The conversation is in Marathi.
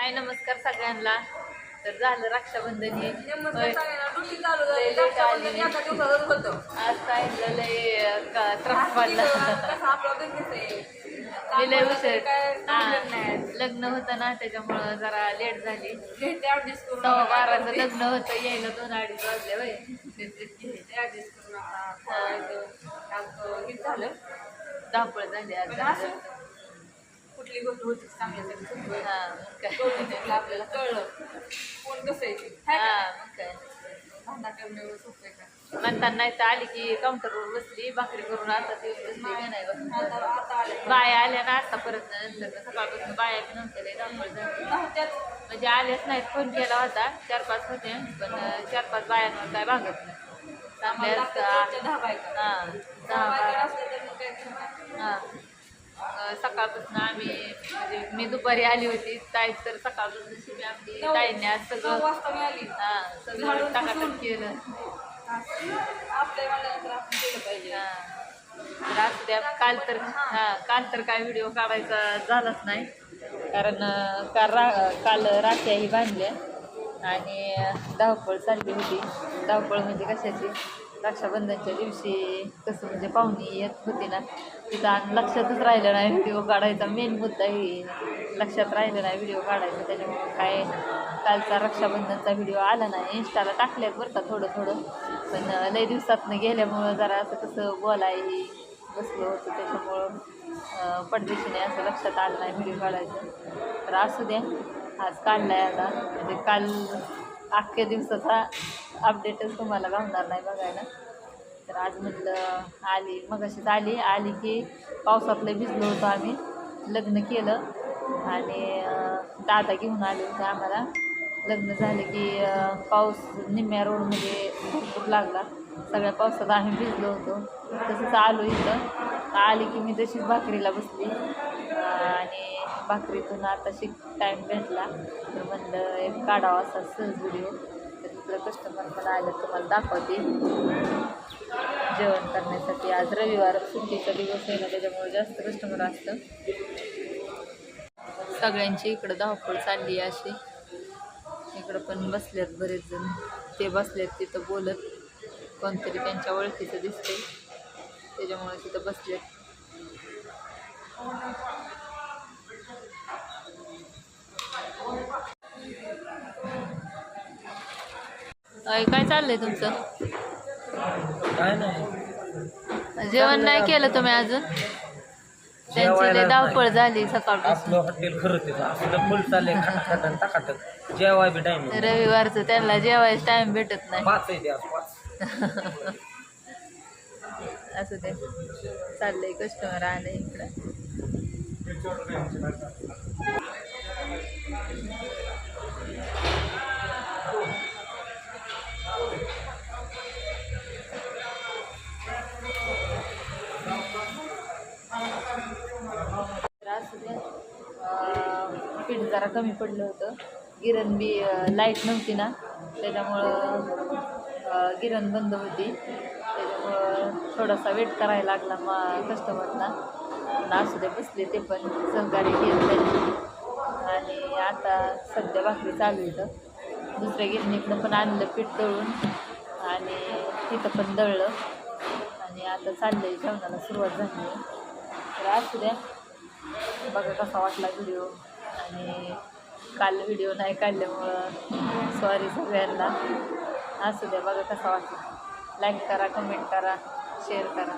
हाय नमस्कार सगळ्यांना. तर झालं रक्षाबंधन हे आज सांगितलं लय त्रास पडला. मी लय उशीर लग्न होतं ना त्याच्यामुळं जरा लेट झाली. 12:15 लग्न होतं, यायला 2-2:30 वाजले होय. झालं धावपळ झाली आज. कुठली गोष्ट होती चांगल्यासाठी आपल्याला कळलं कोण कसं आहे सोपं आहे का म्हणताना नाही तर आली की काउंटरवर बसली भाकरी करून. आता ती बसली नाही बस बाया आल्या ना आता परत नंतर सकाळपासून बाया बी नव्हत्या, धावपळ झाली. म्हणजे आल्याच नाहीत. फोन केला होता 4-5 होते पण 4-5 बायांवर काय भागत नाही. सकाळपासून आम्ही म्हणजे मी दुपारी आली होती ताई, तर सकाळपासून शिवी आपली ताईने आज सगळं सगळं टाकाटक केलं. तर असू द्या. काल तर काय व्हिडिओ काढायचा झालाच नाही, कारण काल राख्या ही बांधल्या आणि धावपळ चालली होती. धावपळ म्हणजे कशाची, रक्षाबंधनच्या दिवशी कसं म्हणजे पाहुणी येत होती ना, तिथं लक्षातच राहिलं नाही व्हिडिओ काढायचा. मेन मुद्दा ही लक्षात राहिलं नाही व्हिडिओ काढायचा. त्याच्यामुळं काय कालचा रक्षाबंधनचा व्हिडिओ आला नाही. इंस्टाला टाकल्यात बरं का थोडं, पण लय दिवसातनं गेल्यामुळं जरा असं कसं बोलायही बसलं होतं, त्याच्यामुळं पडदेशीने असं लक्षात आलं नाही व्हिडिओ काढायचं. तर असू द्या, आज काढलाय आता. म्हणजे काल अख्ख्या दिवसाचा अपडेटच तुम्हाला गावणार नाही बघायला. तर आज म्हटलं आली, मगाशीच आली की पावसातलं भिजलो होतो आम्ही. लग्न केलं आणि दादा घेऊन आले होते आम्हाला. लग्न झालं की पाऊस निम्म्या रोडमध्ये भरपूर लागला. सगळ्या पावसात आम्ही भिजलो होतो. तसंच आलो इथं. आली की मी तशीच भाकरीला बसली आणि भाकरीतून आता टाईम भेटला तर म्हणलं एक काढावा असा सहज व्हिडिओ. तर इकडं कस्टमर पण आलं, तुम्हाला दाखवते जेवण करण्यासाठी. आज रविवार सुट्टीचा दिवस आहे ना, त्याच्यामुळे जास्त कस्टमर असतं. सगळ्यांची इकडं धावपळ चालली आहे अशी. इकडं पण बसल्यात बरेच जण, ते बसल्यात तिथं बोलत. कोणतरी त्यांच्या ओळखीचं दिसते त्याच्यामुळे तिथं बसलेत. काय चाललंय तुमचं? काय नाही, जेवण नाही केलं तुम्ही अजून? त्यांची लय धावपळ झाली सकाळपासून. आपलं हॉटेल खरंच आहे, आपलं फुल चाललंय खटाखट टाकाटक. जेवाय बी टाइम रविवारचं त्यांना जेवायचं टाइम भेटत नाही. 5 आहे आज 5. असं ते चाललंय. कस्टमर आले इकडं. पीठ जरा कमी पडलं होतं. गिरण बी लाईट नव्हती ना, त्याच्यामुळं गिरण बंद होती. त्याच्यामुळं थोडासा वेट करायला लागला कस्टमरना. पण असू दे, बसले ते पण सहकार्य केलं त्यांनी. आणि आता सध्या भाकरी चालू इथं. दुसऱ्या गिरणीकडं पण आणलं पीठ दळून आणि तिथं पण दळलं आणि आता चाललंय जेवणाला सुरुवात झाली आहे. तर असू द्या, बघा कसा वाटला व्हिडिओ. आणि काल व्हिडिओ नाही काढल्यामुळं सॉरी सगळ्यांना. असू द्या, बघा कसा वाटला. लाईक करा, कमेंट करा, शेअर करा.